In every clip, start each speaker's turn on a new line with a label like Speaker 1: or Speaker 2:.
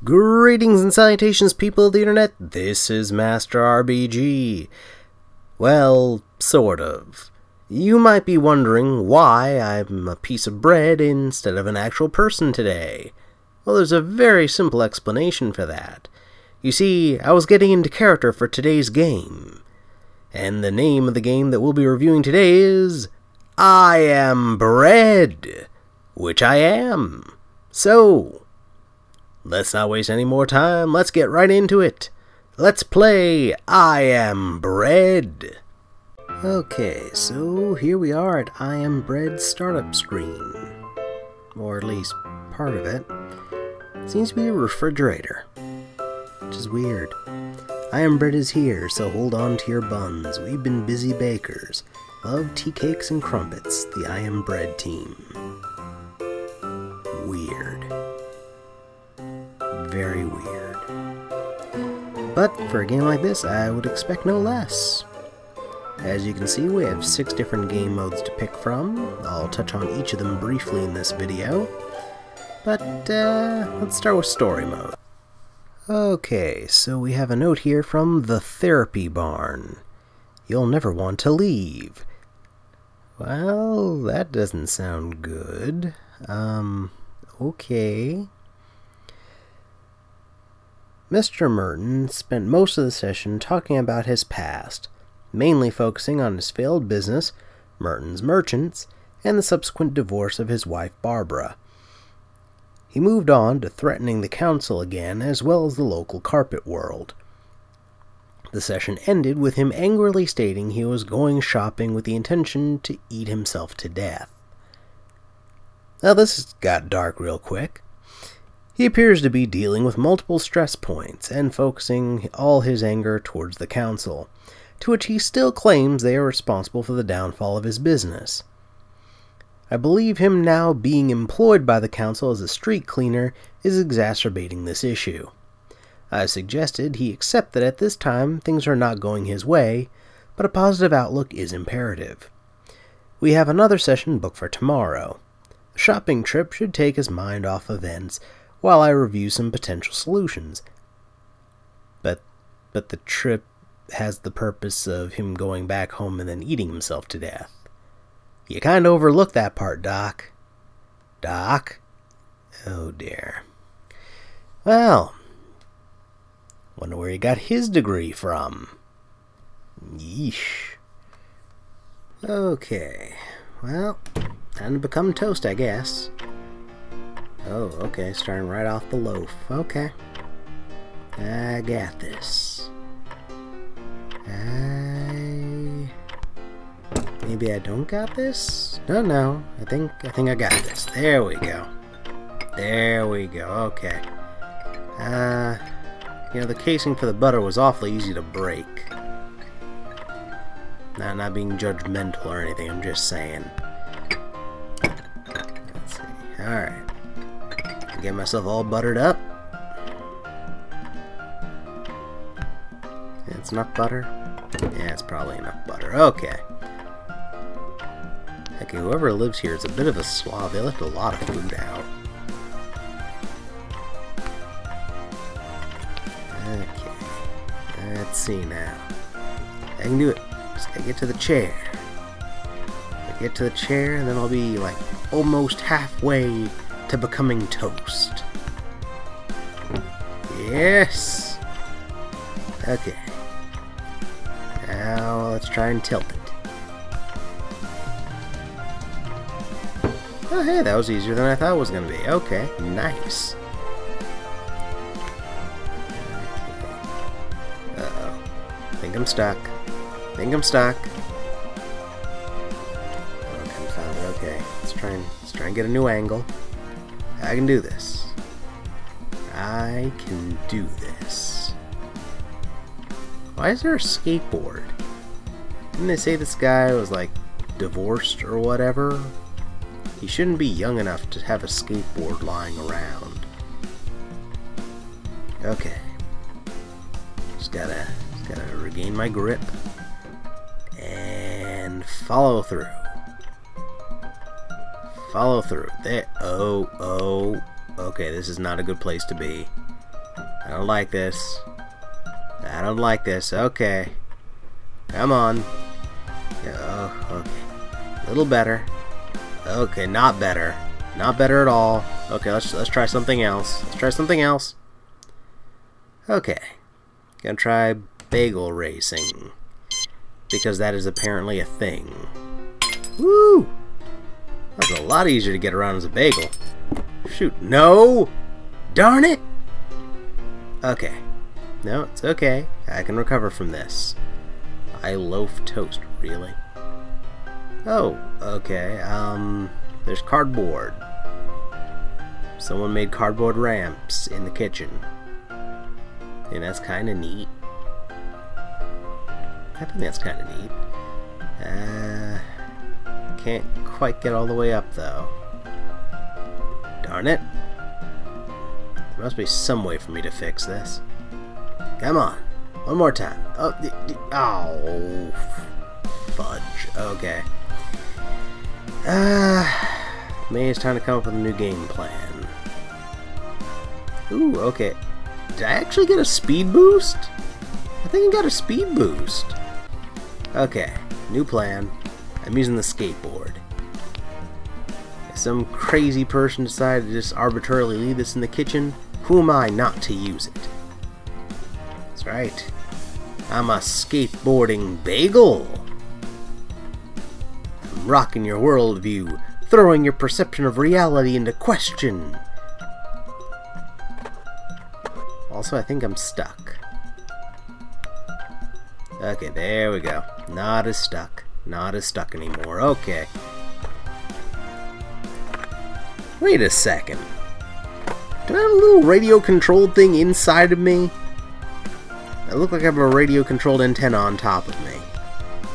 Speaker 1: Greetings and salutations, people of the internet. This is Master RBG. Well, sort of. You might be wondering why I'm a piece of bread instead of an actual person today. Well, there's a very simple explanation for that. You see, I was getting into character for today's game. And the name of the game that we'll be reviewing today is I Am Bread, which I am. So, let's not waste any more time. Let's get right into it. Let's play I Am Bread. Okay, so here we are at I Am Bread startup screen. Or at least part of it. Seems to be a refrigerator, which is weird. I Am Bread is here, so hold on to your buns. We've been busy bakers. Love tea cakes and crumpets, the I Am Bread team. Weird. Very weird. But for a game like this, I would expect no less. As you can see, we have 6 different game modes to pick from. I'll touch on each of them briefly in this video. But let's start with story mode. Okay, so we have a note here from the Therapy Barn. You'll never want to leave. Well, that doesn't sound good. Okay. Mr. Merton spent most of the session talking about his past, mainly focusing on his failed business, Merton's Merchants, and the subsequent divorce of his wife Barbara. He moved on to threatening the council again, as well as the local carpet world. The session ended with him angrily stating he was going shopping with the intention to eat himself to death. Now this got dark real quick. He appears to be dealing with multiple stress points and focusing all his anger towards the council, to which he still claims they are responsible for the downfall of his business. I believe him now being employed by the council as a street cleaner is exacerbating this issue. I suggested he accept that at this time things are not going his way, but a positive outlook is imperative. We have another session booked for tomorrow. The shopping trip should take his mind off events while I review some potential solutions. But the trip has the purpose of him going back home and then eating himself to death. You kinda overlooked that part, Doc. Doc? Oh dear. Well, wonder where he got his degree from. Yeesh. Okay. Well, time to become toast, I guess. Oh, okay, starting right off the loaf. Okay. I got this. Maybe I don't got this? No. I think I got this. There we go. There we go. Okay. You know, the casing for the butter was awfully easy to break. Not being judgmental or anything, I'm just saying. Let's see. Alright. Get myself all buttered up. It's enough butter? Yeah, it's probably enough butter. Okay. Okay, whoever lives here is a bit of a slob. They left a lot of food out. Okay. Let's see now. I can do it. Just gotta get to the chair. I get to the chair and then I'll be like almost halfway to becoming toast. Yes! Okay. Now let's try and tilt it. Oh hey, that was easier than I thought it was going to be. Okay, nice. Okay. Uh-oh. Think I'm stuck. Okay, found it. Okay, let's try and get a new angle. I can do this. I can do this. Why is there a skateboard? Didn't they say this guy was like divorced or whatever? He shouldn't be young enough to have a skateboard lying around. Okay. Just gotta regain my grip and follow through. Follow through. There. Oh. Okay, this is not a good place to be. I don't like this. I don't like this. Okay. Come on. Oh, okay. A little better. Okay, not better. Not better at all. Okay, let's try something else. Let's try something else. Okay. Gonna try Bagel Racing. Because that is apparently a thing. Woo! That's a lot easier to get around as a bagel. Shoot. No! Darn it! Okay. No, it's okay. I can recover from this. I loaf toast, really? Oh, okay. There's cardboard. Someone made cardboard ramps in the kitchen. And that's kind of neat. I think that's kind of neat. Can't quite get all the way up, though. Darn it. There must be some way for me to fix this. Come on. One more time. Oh, fudge. Okay. Maybe it's time to come up with a new game plan. Ooh, okay. Did I actually get a speed boost? I think I got a speed boost. Okay, new plan. I'm using the skateboard. If some crazy person decided to just arbitrarily leave this in the kitchen, who am I not to use it? That's right. I'm a skateboarding bagel. I'm rocking your worldview, throwing your perception of reality into question. Also, I think I'm stuck. Okay, there we go. Not as stuck. Not as stuck anymore. Okay. Wait a second. Do I have a little radio-controlled thing inside of me? I look like I have a radio-controlled antenna on top of me.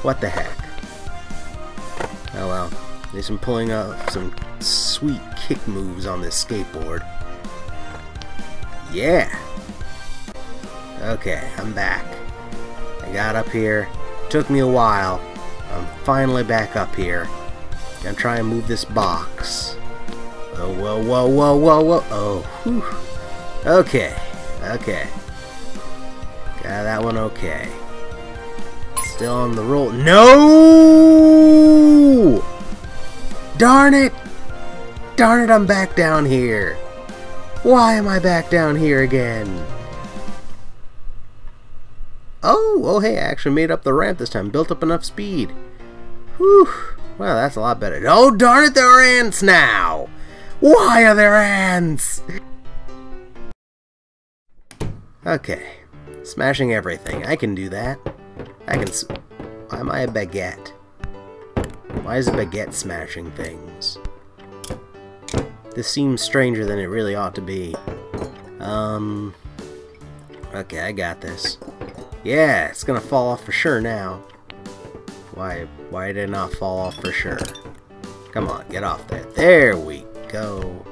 Speaker 1: What the heck? Oh well. At least I'm pulling up some sweet kick moves on this skateboard. Yeah! Okay, I'm back. I got up here. Took me a while. I'm finally back up here. Gonna try and move this box. Oh, whoa, whoa, whoa, whoa, whoa. Oh, whew. Okay. Okay. Got that one okay. Still on the roll. No! Darn it! Darn it, I'm back down here. Why am I back down here again? Oh, hey, I actually made up the ramp this time. Built up enough speed. Whew. Well, that's a lot better. Oh, darn it, there are ants now! Why are there ants? Okay. Smashing everything. I can do that. I can... Why am I a baguette? Why is a baguette smashing things? This seems stranger than it really ought to be. Okay, I got this. Yeah, it's gonna fall off for sure now. Why did it not fall off for sure? Come on, get off there. There we go.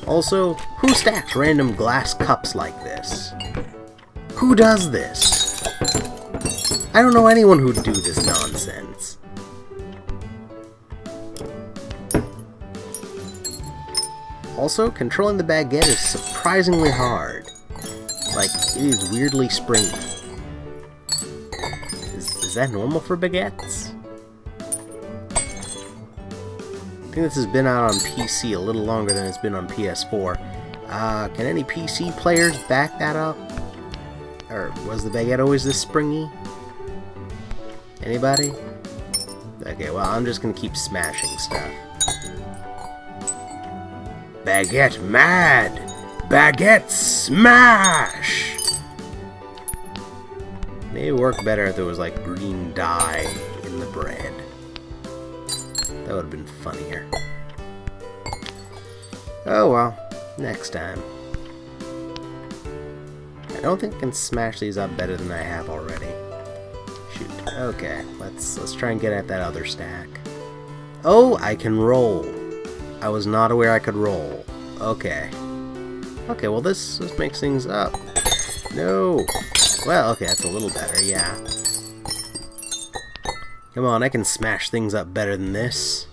Speaker 1: Also, who stacks random glass cups like this? Who does this? I don't know anyone who'd do this nonsense. Also, controlling the baguette is surprisingly hard. Like, it is weirdly springy. Is that normal for baguettes? I think this has been out on PC a little longer than it's been on PS4. Can any PC players back that up? Or was the baguette always this springy? Anybody? Okay, well, I'm just gonna keep smashing stuff. Baguette mad! Baguette Smash! Maybe it would work better if there was like green dye in the bread. That would have been funnier. Oh well, next time. I don't think I can smash these up better than I have already. Shoot. Okay, let's try and get at that other stack. Oh, I can roll. I was not aware I could roll. Okay. Okay, well this makes things up. No! Well, okay, that's a little better, yeah. Come on, I can smash things up better than this.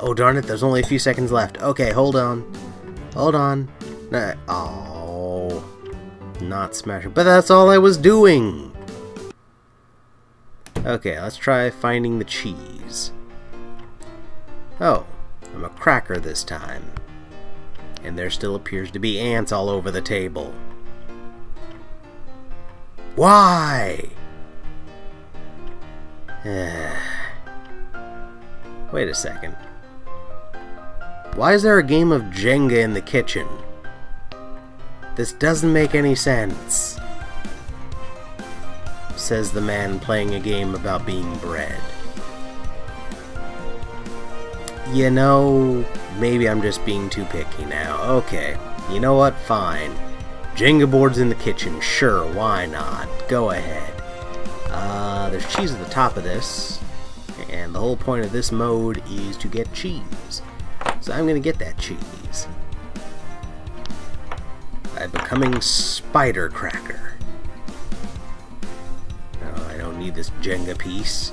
Speaker 1: Oh darn it, there's only a few seconds left. Okay, hold on. Hold on. Oh. Not smashing. But that's all I was doing! Okay, let's try finding the cheese. Oh, I'm a cracker this time. And there still appears to be ants all over the table. Why? Wait a second. Why is there a game of Jenga in the kitchen? This doesn't make any sense. Says the man playing a game about being bred. You know, maybe I'm just being too picky now. Okay, you know what? Fine. Jenga boards in the kitchen, sure, why not? Go ahead. There's cheese at the top of this, and the whole point of this mode is to get cheese. So I'm gonna get that cheese. I'm becoming Spider Cracker. No, I don't need this Jenga piece.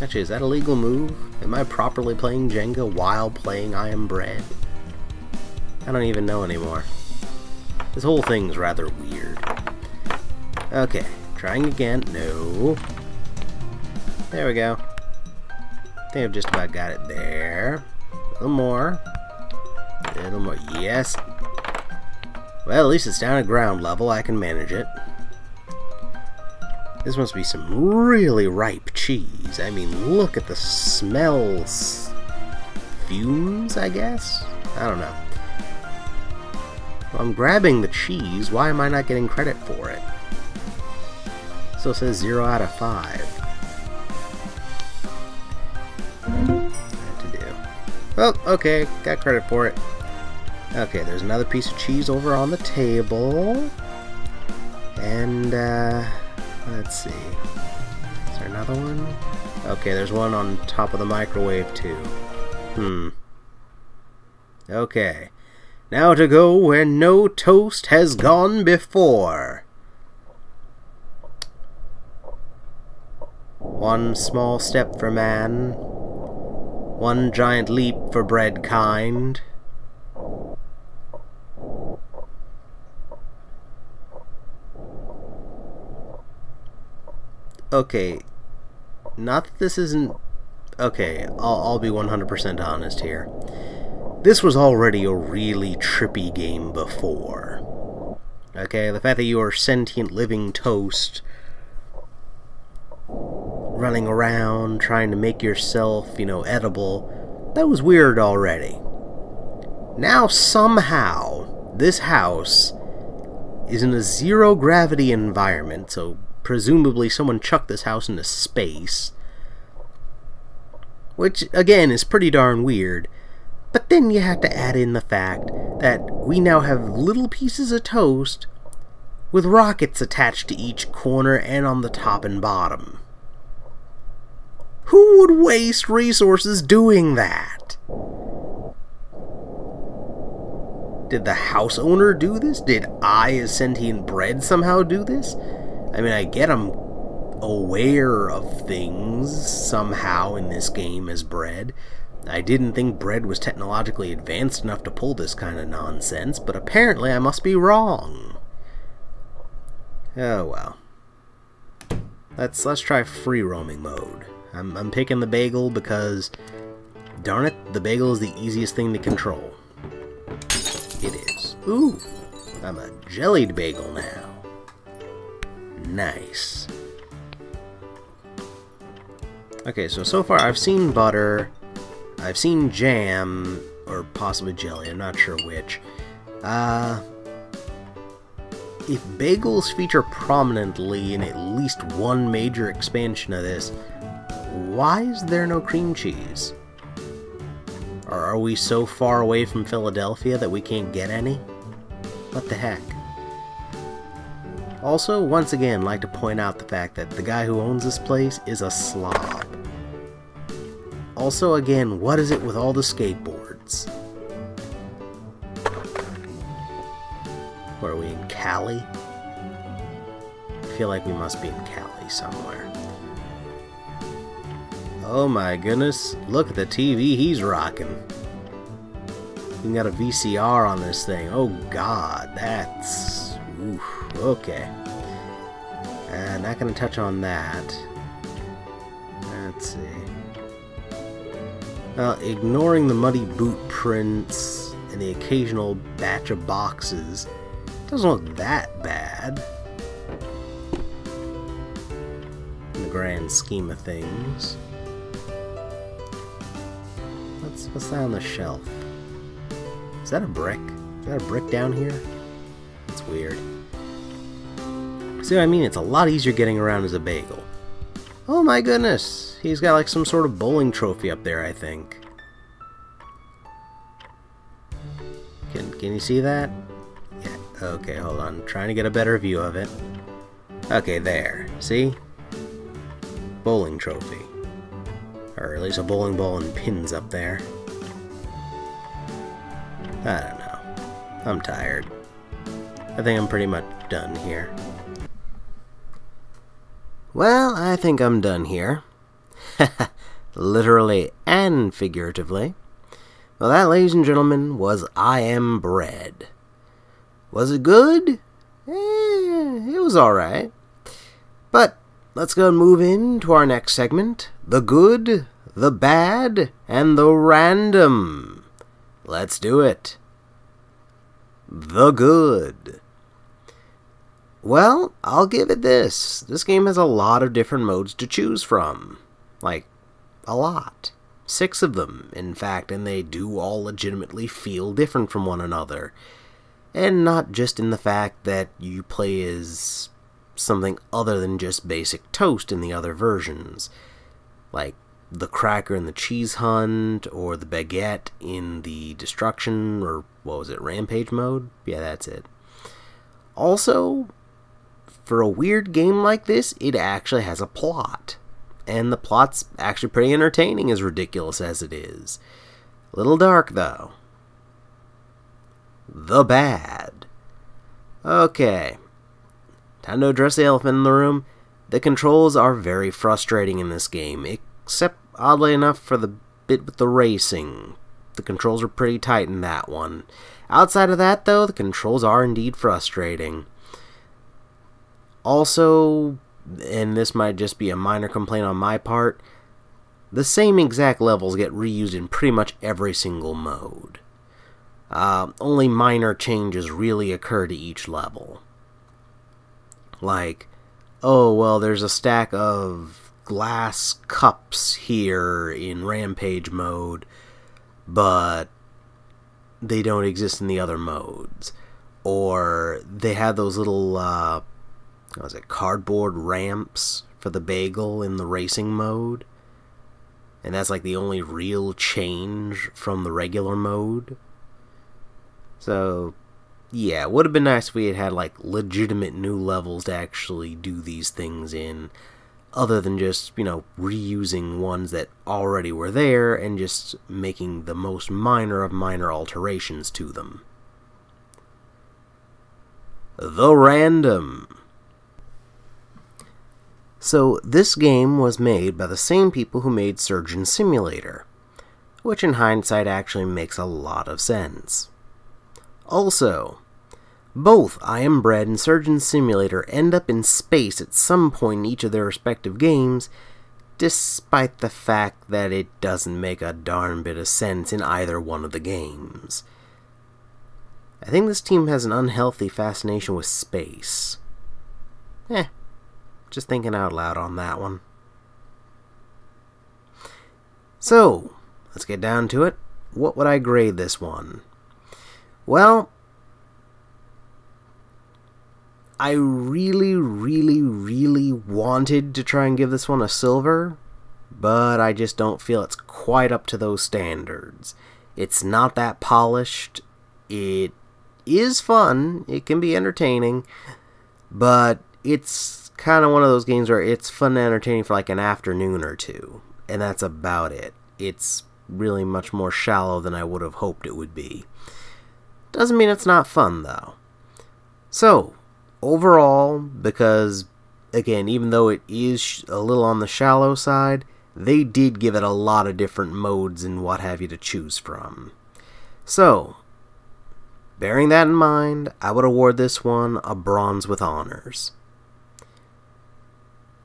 Speaker 1: Actually, is that a legal move? Am I properly playing Jenga while playing I Am Bred? I don't even know anymore. This whole thing's rather weird. Okay, trying again. No. There we go. I think I've just about got it there. A little more. A little more. Yes. Well, at least it's down at ground level. I can manage it. This must be some really ripe cheese. I mean, look at the smells. Fumes, I guess? I don't know. Well, I'm grabbing the cheese. Why am I not getting credit for it? Still says 0 out of 5. What to do? Oh, okay. Got credit for it. Okay, there's another piece of cheese over on the table. And, let's see. Is there another one? Okay, there's one on top of the microwave, too. Okay. Now to go where no toast has gone before. One small step for man. One giant leap for bread kind. Okay, not that this isn't... Okay, I'll be 100% honest here. This was already a really trippy game before. Okay, the fact that you are sentient living toast running around trying to make yourself, you know, edible, that was weird already. Now somehow this house is in a zero-gravity environment, so presumably someone chucked this house into space, which, again, is pretty darn weird. But then you have to add in the fact that we now have little pieces of toast with rockets attached to each corner and on the top and bottom. Who would waste resources doing that? Did the house owner do this? Did I, as sentient bread, somehow do this? I mean, I get I'm aware of things somehow in this game as bread. I didn't think bread was technologically advanced enough to pull this kind of nonsense, but apparently I must be wrong. Oh well. Let's try free roaming mode. I'm picking the bagel because, darn it, the bagel is the easiest thing to control. It is. Ooh, I'm a jellied bagel now. Nice. Okay, so far I've seen butter, I've seen jam, or possibly jelly, I'm not sure which. If bagels feature prominently in at least one major expansion of this, why is there no cream cheese? Or are we so far away from Philadelphia that we can't get any? What the heck? Also, once again, I'd like to point out the fact that the guy who owns this place is a slob. Also, again, what is it with all the skateboards? Where are we, in Cali? I feel like we must be in Cali somewhere. Oh my goodness, look at the TV he's rocking. We got a VCR on this thing. Oh god, that's... oof, okay. Not gonna touch on that. Let's see. Well, ignoring the muddy boot prints and the occasional batch of boxes, doesn't look that bad in the grand scheme of things. What's that on the shelf? Is that a brick? Is that a brick down here? That's weird. See what I mean? It's a lot easier getting around as a bagel. Oh my goodness! He's got like some sort of bowling trophy up there, I think. Can you see that? Yeah. Okay, hold on. I'm trying to get a better view of it. Okay, there. See? Bowling trophy. Or at least a bowling ball and pins up there. I don't know. I'm tired. I think I'm pretty much done here. Well, I think I'm done here. Literally and figuratively. Well, that, ladies and gentlemen, was I Am Bread. Was it good? It was alright. But let's go and move into our next segment. The good, the bad, and the random. Let's do it. The good. Well, I'll give it this. This game has a lot of different modes to choose from. Like, a lot. 6 of them, in fact, and they do all legitimately feel different from one another. And not just in the fact that you play as something other than just basic toast in the other versions. Like the cracker in the cheese hunt, or the baguette in the destruction, or what was it, rampage mode? Yeah, that's it. Also, for a weird game like this, it actually has a plot. And the plot's actually pretty entertaining, as ridiculous as it is. A little dark, though. The bad. Okay. Time to address the elephant in the room. The controls are very frustrating in this game, except, oddly enough, for the bit with the racing. The controls are pretty tight in that one. Outside of that, though, the controls are indeed frustrating. Also, and this might just be a minor complaint on my part, the same exact levels get reused in pretty much every single mode. Only minor changes really occur to each level. Like, oh, well, there's a stack of glass cups here in Rampage mode, but they don't exist in the other modes. Or they have those little, what was it, cardboard ramps for the bagel in the racing mode. And that's like the only real change from the regular mode. So, yeah, it would have been nice if we had like legitimate new levels to actually do these things in, other than just, you know, reusing ones that already were there and just making the most minor of minor alterations to them. The random. So, this game was made by the same people who made Surgeon Simulator, which in hindsight actually makes a lot of sense. Also, both I Am Bread and Surgeon Simulator end up in space at some point in each of their respective games, despite the fact that it doesn't make a darn bit of sense in either one of the games. I think this team has an unhealthy fascination with space. Just thinking out loud on that one. So, let's get down to it. What would I grade this one? Well, I really wanted to try and give this one a silver, but I just don't feel it's quite up to those standards. It's not that polished. It is fun. It can be entertaining, but it's kind of one of those games where it's fun and entertaining for like an afternoon or two, and that's about it. It's really much more shallow than I would have hoped it would be. Doesn't mean it's not fun, though. So, overall, because, again, even though it is a little on the shallow side, they did give it a lot of different modes and what have you to choose from. So, bearing that in mind, I would award this one a bronze with honors.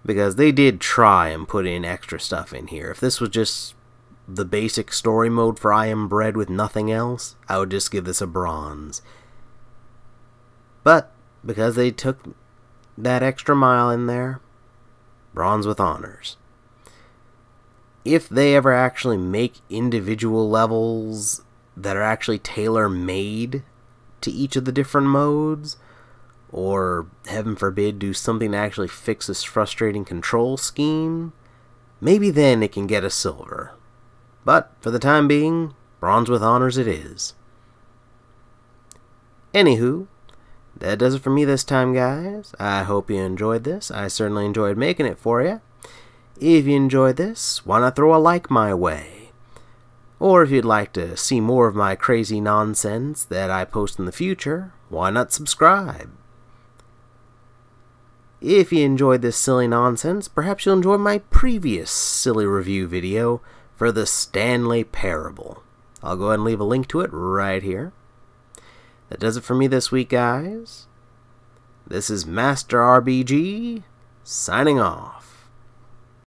Speaker 1: Because they did try and put in extra stuff in here. If this was just the basic story mode for I Am Bread with nothing else, I would just give this a bronze. But, because they took that extra mile in there, bronze with honors. If they ever actually make individual levels that are actually tailor-made to each of the different modes, or, heaven forbid, do something to actually fix this frustrating control scheme, maybe then it can get a silver. But, for the time being, bronze with honors it is. Anywho, that does it for me this time, guys. I hope you enjoyed this. I certainly enjoyed making it for you. If you enjoyed this, why not throw a like my way? Or if you'd like to see more of my crazy nonsense that I post in the future, why not subscribe? If you enjoyed this silly nonsense, perhaps you'll enjoy my previous silly review video for the Stanley Parable. I'll go ahead and leave a link to it right here. That does it for me this week, guys. This is Master RBG, signing off.